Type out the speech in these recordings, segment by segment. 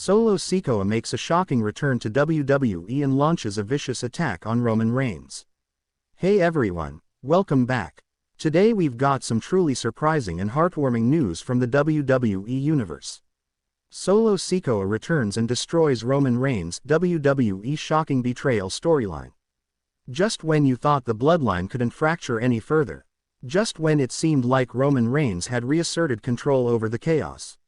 Solo Sikoa makes a shocking return to WWE and launches a vicious attack on Roman Reigns. Hey everyone, welcome back. Today we've got some truly surprising and heartwarming news from the WWE Universe. Solo Sikoa returns and destroys Roman Reigns' WWE shocking betrayal storyline. Just when you thought the Bloodline couldn't fracture any further. Just when it seemed like Roman Reigns had reasserted control over the chaos.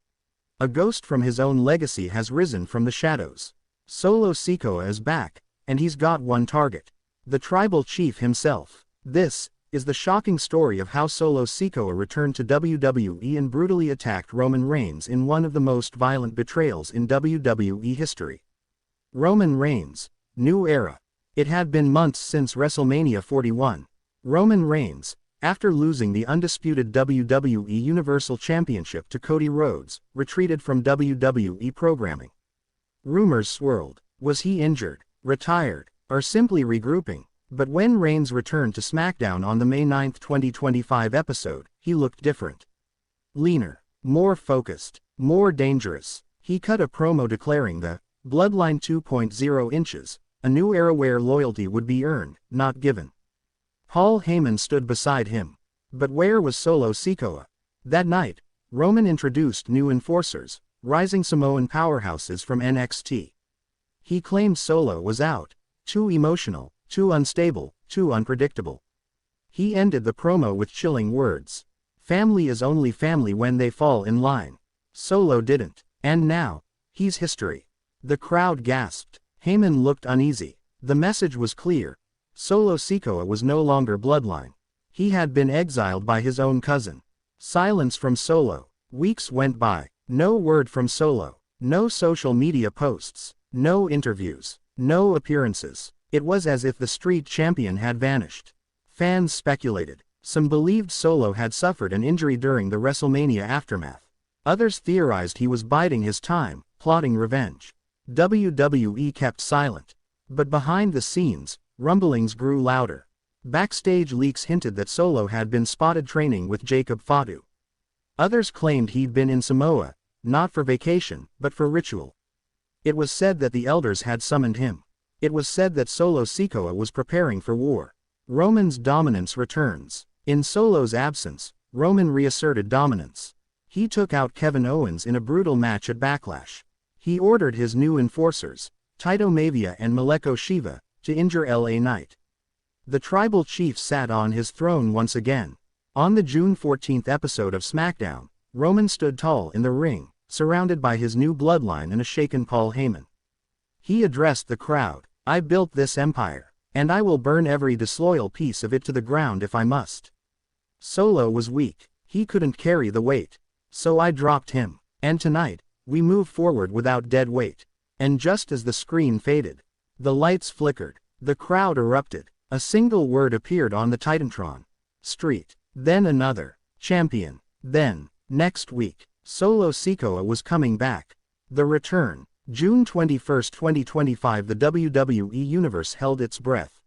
A ghost from his own legacy has risen from the shadows. Solo Sikoa is back, and he's got one target. The tribal chief himself. This is the shocking story of how Solo Sikoa returned to WWE and brutally attacked Roman Reigns in one of the most violent betrayals in WWE history. Roman Reigns. New era. It had been months since WrestleMania 41. Roman Reigns, after losing the undisputed WWE Universal Championship to Cody Rhodes, retreated from WWE programming. Rumors swirled. Was he injured, retired, or simply regrouping? But when Reigns returned to SmackDown on the May 9, 2025 episode, he looked different. Leaner, more focused, more dangerous. He cut a promo declaring the Bloodline 2.0 inches, a new era where loyalty would be earned, not given. Paul Heyman stood beside him. But where was Solo Sikoa? That night, Roman introduced new enforcers, rising Samoan powerhouses from NXT. He claimed Solo was out, too emotional, too unstable, too unpredictable. He ended the promo with chilling words. Family is only family when they fall in line. Solo didn't. And now, he's history. The crowd gasped. Heyman looked uneasy. The message was clear. Solo Sikoa was no longer Bloodline. He had been exiled by his own cousin. Silence from Solo. Weeks went by. No word from Solo. No social media posts. No interviews. No appearances. It was as if the street champion had vanished. Fans speculated. Some believed Solo had suffered an injury during the WrestleMania aftermath. Others theorized he was biding his time, plotting revenge. WWE kept silent. But behind the scenes, rumblings grew louder. Backstage leaks hinted that Solo had been spotted training with Jacob Fatu. Others claimed he'd been in Samoa, not for vacation, but for ritual. It was said that the elders had summoned him. It was said that Solo Sikoa was preparing for war. Roman's dominance returns. In Solo's absence, Roman reasserted dominance. He took out Kevin Owens in a brutal match at Backlash. He ordered his new enforcers, Taito Mavia and Maleko Shiva, to injure LA Knight. The tribal chief sat on his throne once again. On the June 14 episode of SmackDown, Roman stood tall in the ring, surrounded by his new bloodline and a shaken Paul Heyman. He addressed the crowd. I built this empire, and I will burn every disloyal piece of it to the ground if I must. Solo was weak. He couldn't carry the weight. So I dropped him. And tonight, we move forward without dead weight. And just as the screen faded, the lights flickered. The crowd erupted. A single word appeared on the Titantron. Street. Then another. Champion. Then, next week, Solo Sikoa was coming back. The return. June 21, 2025. The WWE Universe held its breath.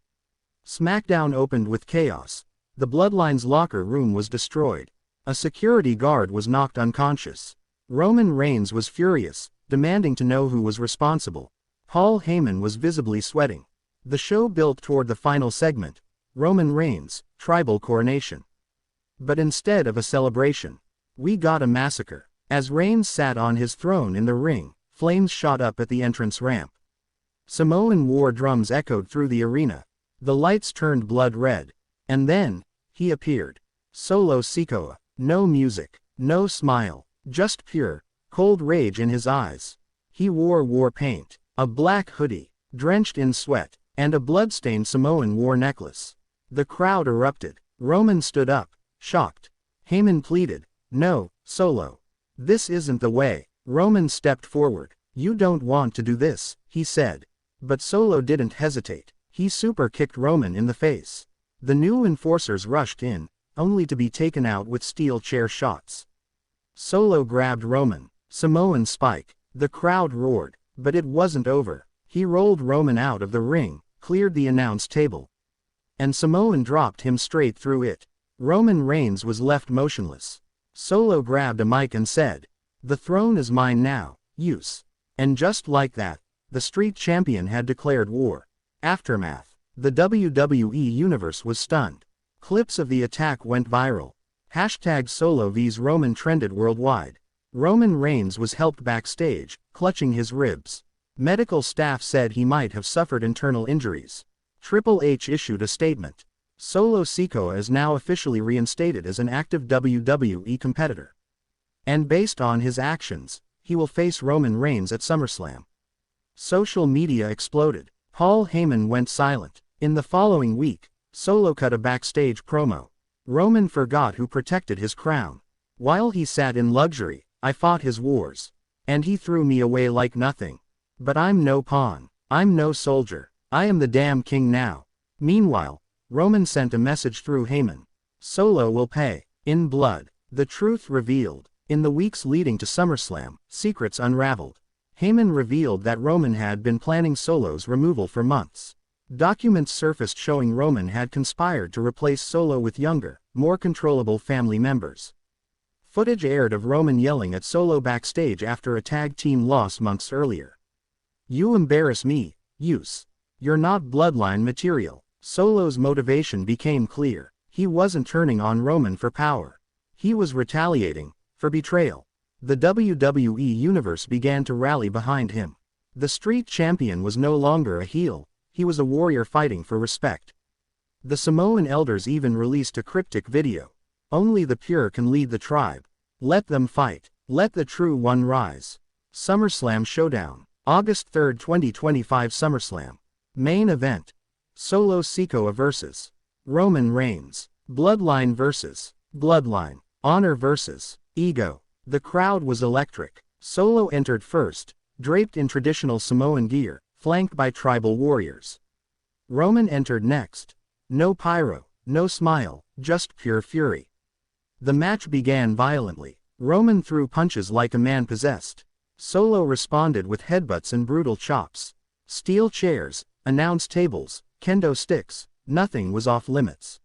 SmackDown opened with chaos. The Bloodline's locker room was destroyed. A security guard was knocked unconscious. Roman Reigns was furious, demanding to know who was responsible. Paul Heyman was visibly sweating. The show built toward the final segment, Roman Reigns' tribal coronation. But instead of a celebration, we got a massacre. As Reigns sat on his throne in the ring, flames shot up at the entrance ramp. Samoan war drums echoed through the arena. The lights turned blood red. And then, he appeared. Solo Sikoa. No music, no smile, just pure, cold rage in his eyes. He wore war paint, a black hoodie, drenched in sweat, and a bloodstained Samoan war necklace. The crowd erupted. Roman stood up, shocked. Heyman pleaded, "No, Solo. This isn't the way." Roman stepped forward. "You don't want to do this," he said. But Solo didn't hesitate. He super kicked Roman in the face. The new enforcers rushed in, only to be taken out with steel chair shots. Solo grabbed Roman. Samoan spike. The crowd roared. But it wasn't over. He rolled Roman out of the ring, cleared the announce table. And Samoan dropped him straight through it. Roman Reigns was left motionless. Solo grabbed a mic and said, "The throne is mine now, use." And just like that, the Street Champion had declared war. Aftermath. The WWE Universe was stunned. Clips of the attack went viral. Hashtag Solo vs Roman trended worldwide. Roman Reigns was helped backstage, clutching his ribs. Medical staff said he might have suffered internal injuries. Triple H issued a statement. Solo Sikoa is now officially reinstated as an active WWE competitor. And based on his actions, he will face Roman Reigns at SummerSlam. Social media exploded. Paul Heyman went silent. In the following week, Solo cut a backstage promo. Roman forgot who protected his crown. While he sat in luxury, I fought his wars. And he threw me away like nothing. But I'm no pawn. I'm no soldier. I am the damn king now. Meanwhile, Roman sent a message through Heyman. Solo will pay. In blood. The truth revealed. In the weeks leading to SummerSlam, secrets unraveled. Heyman revealed that Roman had been planning Solo's removal for months. Documents surfaced showing Roman had conspired to replace Solo with younger, more controllable family members. Footage aired of Roman yelling at Solo backstage after a tag team loss months earlier. "You embarrass me, Uce. You're not Bloodline material." Solo's motivation became clear. He wasn't turning on Roman for power. He was retaliating, for betrayal. The WWE Universe began to rally behind him. The Street Champion was no longer a heel, he was a warrior fighting for respect. The Samoan elders even released a cryptic video. "Only the pure can lead the tribe. Let them fight. Let the true one rise." SummerSlam Showdown. August 3, 2025 SummerSlam. Main event. Solo Sikoa vs. Roman Reigns. Bloodline vs. Bloodline. Honor vs. Ego. The crowd was electric. Solo entered first, draped in traditional Samoan gear, flanked by tribal warriors. Roman entered next. No pyro, no smile, just pure fury. The match began violently. Roman threw punches like a man possessed. Solo responded with headbutts and brutal chops. Steel chairs, announce tables, kendo sticks, nothing was off limits.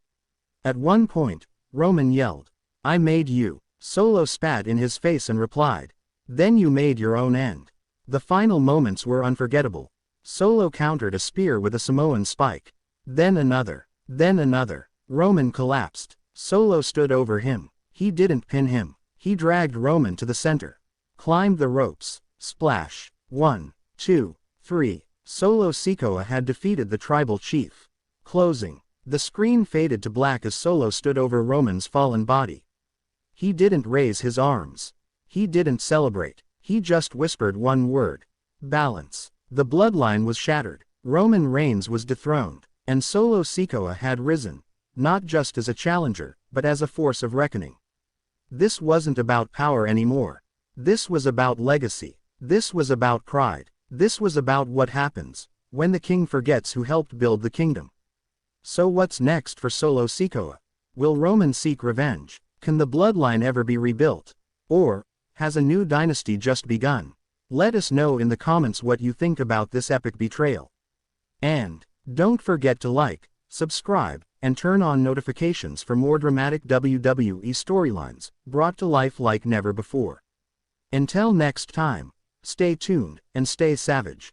At one point, Roman yelled, "I made you." Solo spat in his face and replied, "Then you made your own end." The final moments were unforgettable. Solo countered a spear with a Samoan spike. Then another. Then another. Roman collapsed. Solo stood over him. He didn't pin him. He dragged Roman to the center. Climbed the ropes. Splash. 1, 2, 3. Solo Sikoa had defeated the tribal chief. Closing. The screen faded to black as Solo stood over Roman's fallen body. He didn't raise his arms. He didn't celebrate. He just whispered one word. Balance. The bloodline was shattered. Roman Reigns was dethroned. And Solo Sikoa had risen. Not just as a challenger, but as a force of reckoning. This wasn't about power anymore. This was about legacy. This was about pride. This was about what happens when the king forgets who helped build the kingdom. So what's next for Solo Sikoa? Will Roman seek revenge? Can the bloodline ever be rebuilt? Or has a new dynasty just begun? Let us know in the comments what you think about this epic betrayal. And don't forget to like, subscribe, and turn on notifications for more dramatic WWE storylines brought to life like never before. Until next time, stay tuned and stay savage.